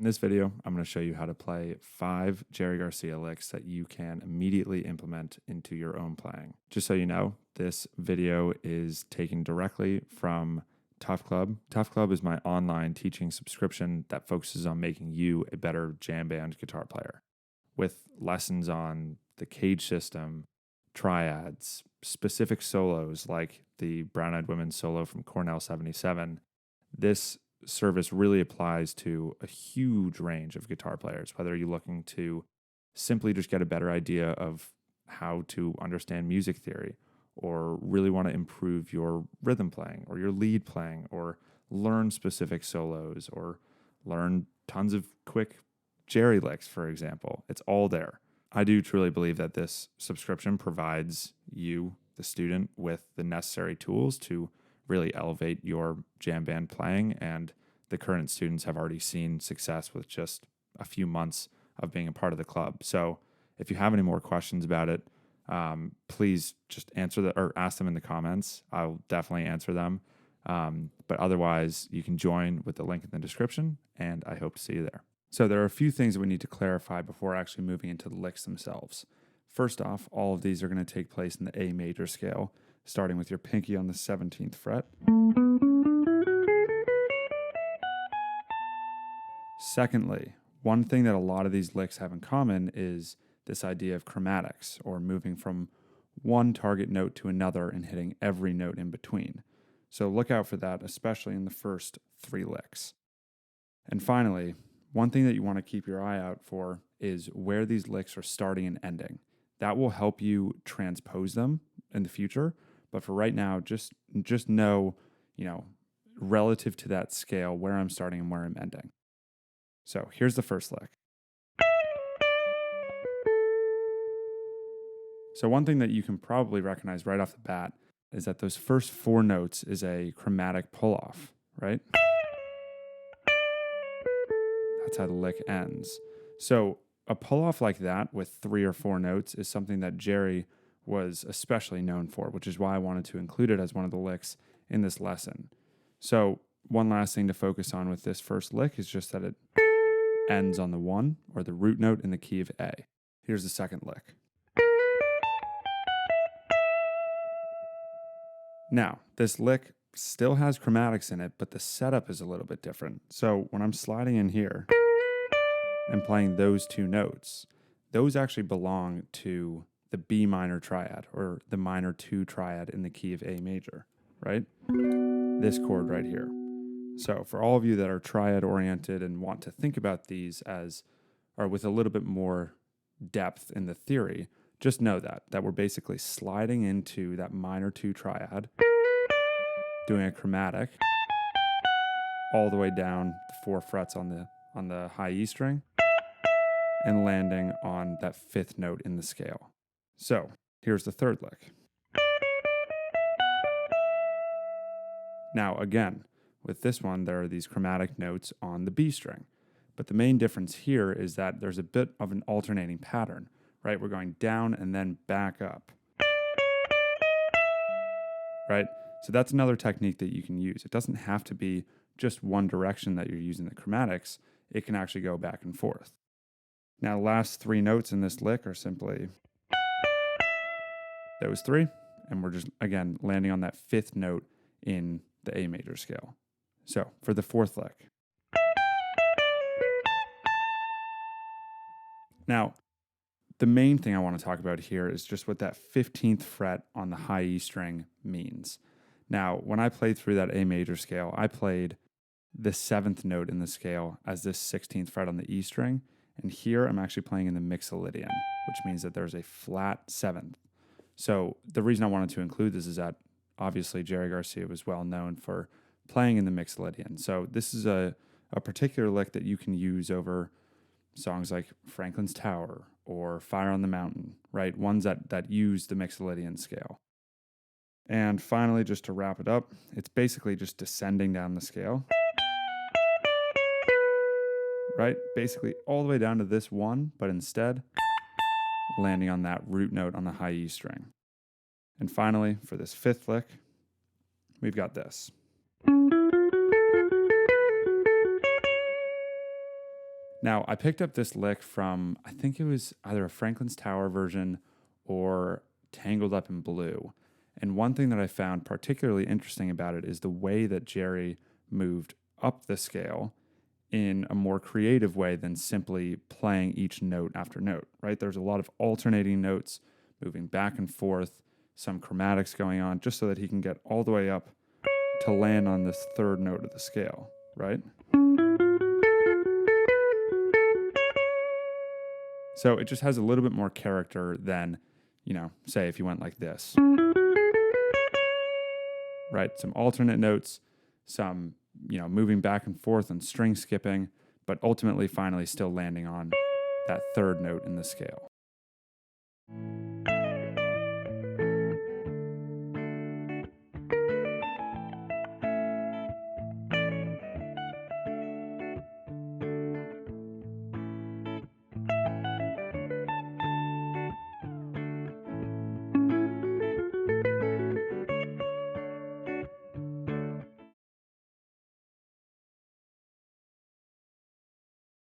In this video, I'm going to show you how to play 5 Jerry Garcia licks that you can immediately implement into your own playing. Just so you know, this video is taken directly from Tough Club. Tough Club is my online teaching subscription that focuses on making you a better jam band guitar player, with lessons on the cage system, triads, specific solos like the Brown Eyed Women solo from Cornell 77. This service really applies to a huge range of guitar players, whether you're looking to simply just get a better idea of how to understand music theory, or really want to improve your rhythm playing or your lead playing, or learn specific solos, or learn tons of quick Jerry licks, for example. It's all there. I do truly believe that this subscription provides you, the student, with the necessary tools to really elevate your jam band playing, and the current students have already seen success with just a few months of being a part of the club. So if you have any more questions about it, please just ask them in the comments. I'll definitely answer them. But otherwise, you can join with the link in the description, and I hope to see you there. So there are a few things that we need to clarify before actually moving into the licks themselves. First off, all of these are going to take place in the A major scale, starting with your pinky on the 17th fret. Secondly, one thing that a lot of these licks have in common is this idea of chromatics, or moving from one target note to another and hitting every note in between. So look out for that, especially in the first 3 licks. And finally, one thing that you want to keep your eye out for is where these licks are starting and ending. That will help you transpose them in the future. But for right now, just know, relative to that scale, where I'm starting and where I'm ending. So here's the first lick. So one thing that you can probably recognize right off the bat is that those first 4 notes is a chromatic pull-off, right? That's how the lick ends. So a pull-off like that with 3 or 4 notes is something that Jerry was especially known for, which is why I wanted to include it as one of the licks in this lesson. So one last thing to focus on with this first lick is just that it ends on the 1, or the root note in the key of A. Here's the second lick. Now, this lick still has chromatics in it, but the setup is a little bit different. So when I'm sliding in here and playing those 2 notes, those actually belong to the B minor triad, or the minor 2 triad in the key of A major, right? This chord right here. So for all of you that are triad oriented and want to think about these or with a little bit more depth in the theory, just know that we're basically sliding into that minor 2 triad, doing a chromatic all the way down the 4 frets on the high E string, and landing on that 5th note in the scale. So here's the third lick. Now again, with this one, there are these chromatic notes on the B string. But the main difference here is that there's a bit of an alternating pattern, right? We're going down and then back up, right? So that's another technique that you can use. It doesn't have to be just one direction that you're using the chromatics. It can actually go back and forth. Now, the last 3 notes in this lick are simply those 3, and we're just, again, landing on that 5th note in the A major scale. So for the 4th lick. Now, the main thing I want to talk about here is just what that 15th fret on the high E string means. Now, when I played through that A major scale, I played the 7th note in the scale as this 16th fret on the E string, and here I'm actually playing in the Mixolydian, which means that there's a flat 7th. So the reason I wanted to include this is that obviously Jerry Garcia was well known for playing in the Mixolydian. So this is a particular lick that you can use over songs like Franklin's Tower or Fire on the Mountain, right? Ones that use the Mixolydian scale. And finally, just to wrap it up, it's basically just descending down the scale, right? Basically all the way down to this 1, but instead landing on that root note on the high E string. And finally, for this 5th lick, we've got this. Now, I picked up this lick from, I think it was either a Franklin's Tower version or Tangled Up in Blue. And one thing that I found particularly interesting about it is the way that Jerry moved up the scale in a more creative way than simply playing each note after note, right? There's a lot of alternating notes moving back and forth, some chromatics going on, just so that he can get all the way up to land on this third note of the scale, right? So it just has a little bit more character than, say if you went like this, right? Some alternate notes, some, moving back and forth and string skipping, but ultimately finally still landing on that third note in the scale.